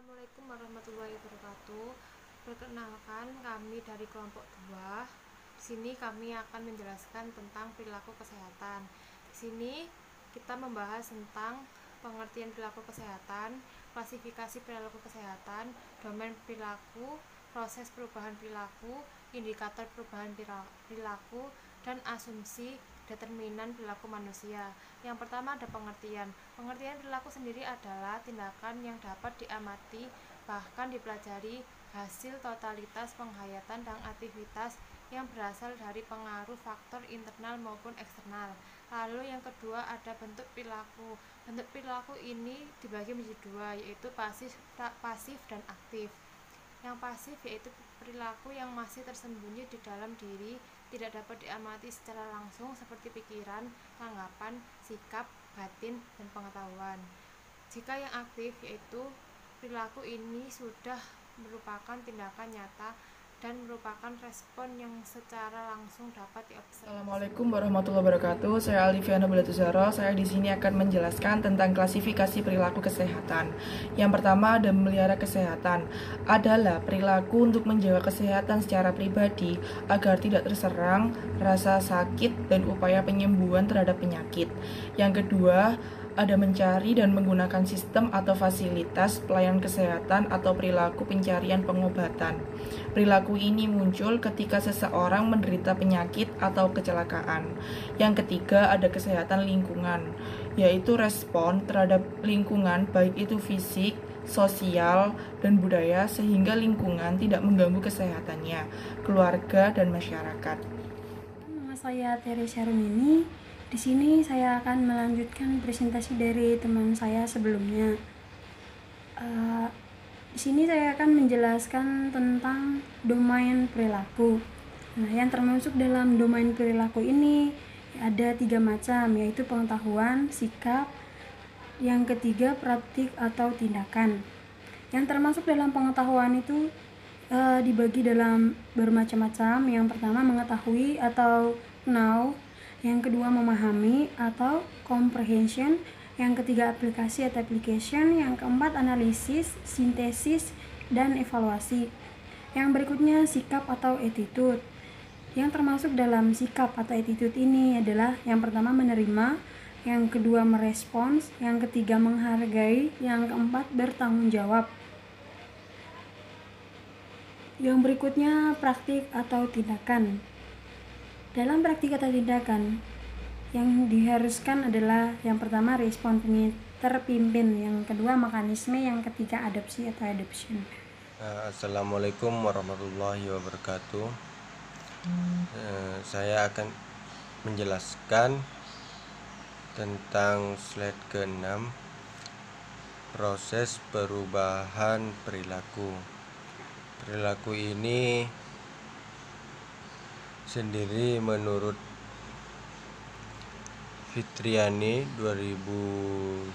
Assalamualaikum warahmatullahi wabarakatuh. Perkenalkan, kami dari kelompok 2. Di sini kami akan menjelaskan tentang perilaku kesehatan. Di sini kita membahas tentang pengertian perilaku kesehatan, klasifikasi perilaku kesehatan, domain perilaku, proses perubahan perilaku, indikator perubahan perilaku, dan asumsi determinan perilaku manusia. Yang pertama ada pengertian. Pengertian perilaku sendiri adalah tindakan yang dapat diamati bahkan dipelajari hasil totalitas penghayatan dan aktivitas yang berasal dari pengaruh faktor internal maupun eksternal. Lalu yang kedua ada bentuk perilaku. Bentuk perilaku ini dibagi menjadi dua, yaitu pasif dan aktif. Yang pasif yaitu perilaku yang masih tersembunyi di dalam diri, tidak dapat diamati secara langsung seperti pikiran, tanggapan, sikap, batin, dan pengetahuan. Jika yang aktif yaitu perilaku ini sudah merupakan tindakan nyata dan merupakan respon yang secara langsung dapat diobservasi. Assalamualaikum warahmatullahi wabarakatuh. Saya Alifiana Belatusara. Saya di sini akan menjelaskan tentang klasifikasi perilaku kesehatan. Yang pertama ada memelihara kesehatan. Adalah perilaku untuk menjaga kesehatan secara pribadi agar tidak terserang rasa sakit dan upaya penyembuhan terhadap penyakit. Yang kedua ada mencari dan menggunakan sistem atau fasilitas pelayanan kesehatan atau perilaku pencarian pengobatan. Perilaku ini muncul ketika seseorang menderita penyakit atau kecelakaan. Yang ketiga ada kesehatan lingkungan, yaitu respon terhadap lingkungan baik itu fisik, sosial, dan budaya sehingga lingkungan tidak mengganggu kesehatannya, keluarga, dan masyarakat. Nama saya Teresia Rumini. Di sini saya akan melanjutkan presentasi dari teman saya sebelumnya. Di sini saya akan menjelaskan tentang domain perilaku. Nah, yang termasuk dalam domain perilaku ini ada 3 macam, yaitu pengetahuan, sikap, yang ketiga praktik atau tindakan. Yang termasuk dalam pengetahuan itu dibagi dalam bermacam-macam. Yang pertama mengetahui atau know, yang kedua memahami atau comprehension, yang ketiga aplikasi atau application, yang keempat analisis, sintesis, dan evaluasi. Yang berikutnya sikap atau attitude. Yang termasuk dalam sikap atau attitude ini adalah yang pertama menerima, yang kedua merespons, yang ketiga menghargai, yang keempat bertanggung jawab. Yang berikutnya praktik atau tindakan. Dalam praktik atau tindakan yang diharuskan adalah yang pertama respon terpimpin, yang kedua mekanisme, yang ketiga adopsi atau adoption. Assalamualaikum warahmatullahi wabarakatuh. Saya akan menjelaskan tentang slide ke-6, proses perubahan perilaku. Perilaku ini sendiri menurut Fitriani 2011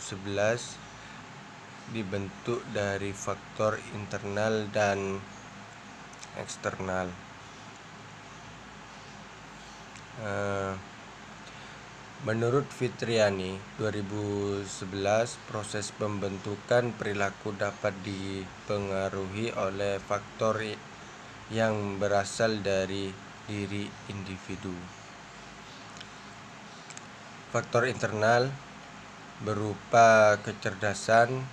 dibentuk dari faktor internal dan eksternal. Menurut Fitriani 2011, proses pembentukan perilaku dapat dipengaruhi oleh faktor yang berasal dari diri individu. Faktor internal berupa kecerdasan,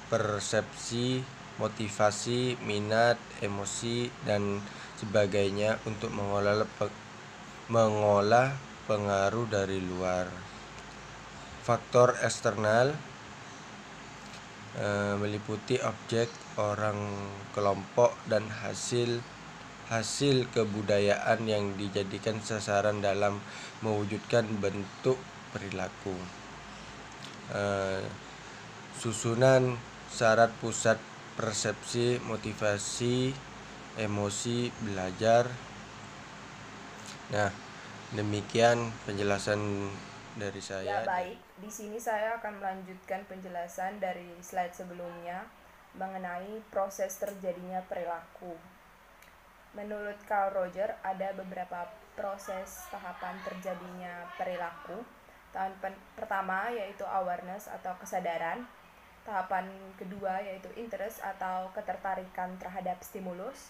persepsi, motivasi, minat, emosi, dan sebagainya untuk mengolah pengaruh dari luar. Faktor eksternal meliputi objek, orang, kelompok, dan hasil kebudayaan yang dijadikan sasaran dalam mewujudkan bentuk perilaku. Susunan syarat pusat persepsi, motivasi, emosi, belajar. Nah, demikian penjelasan dari saya. Ya baik, di sini saya akan melanjutkan penjelasan dari slide sebelumnya mengenai proses terjadinya perilaku. Menurut Carl Rogers, ada beberapa proses tahapan terjadinya perilaku. Tahap pertama yaitu awareness atau kesadaran. Tahapan kedua yaitu interest atau ketertarikan terhadap stimulus.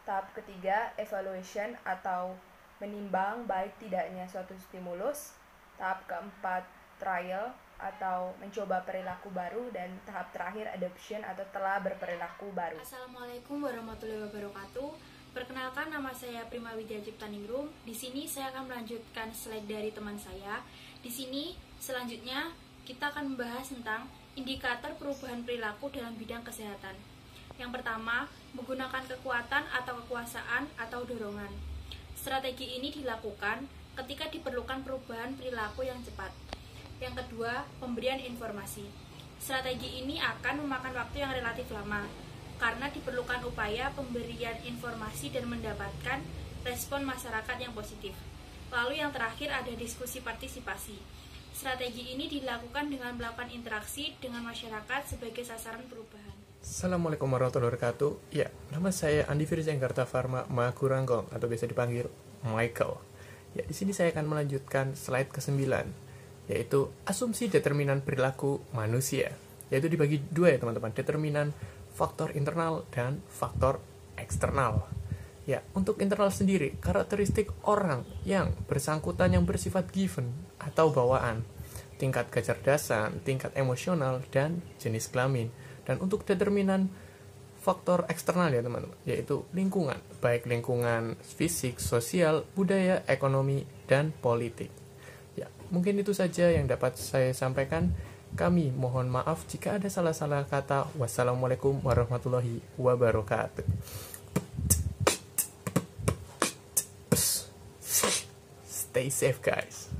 Tahap ketiga evaluation atau menimbang baik tidaknya suatu stimulus. Tahap keempat trial atau mencoba perilaku baru, dan tahap terakhir adoption atau telah berperilaku baru. Assalamualaikum warahmatullahi wabarakatuh. Perkenalkan, nama saya Prima Widya Ciptaningrum. Di sini saya akan melanjutkan slide dari teman saya. Di sini selanjutnya kita akan membahas tentang indikator perubahan perilaku dalam bidang kesehatan. Yang pertama, menggunakan kekuatan atau kekuasaan atau dorongan. Strategi ini dilakukan ketika diperlukan perubahan perilaku yang cepat. Yang kedua, pemberian informasi. Strategi ini akan memakan waktu yang relatif lama, karena diperlukan upaya pemberian informasi dan mendapatkan respon masyarakat yang positif. Lalu yang terakhir ada diskusi partisipasi. Strategi ini dilakukan dengan melakukan interaksi dengan masyarakat sebagai sasaran perubahan. Assalamualaikum warahmatullahi wabarakatuh. Ya, nama saya Andi Firza Enggarta Farma Makurangkong atau biasa dipanggil Michael. Ya, di sini saya akan melanjutkan slide ke-9, yaitu asumsi determinan perilaku manusia. Yaitu dibagi dua ya teman-teman, determinan faktor internal dan faktor eksternal. Ya, untuk internal sendiri, karakteristik orang yang bersangkutan yang bersifat given atau bawaan, tingkat kecerdasan, tingkat emosional, dan jenis kelamin. Dan untuk determinan faktor eksternal ya teman-teman, yaitu lingkungan, baik lingkungan fisik, sosial, budaya, ekonomi, dan politik. Ya, mungkin itu saja yang dapat saya sampaikan. Kami mohon maaf jika ada salah-salah kata. Wassalamualaikum warahmatullahi wabarakatuh. Stay safe, guys.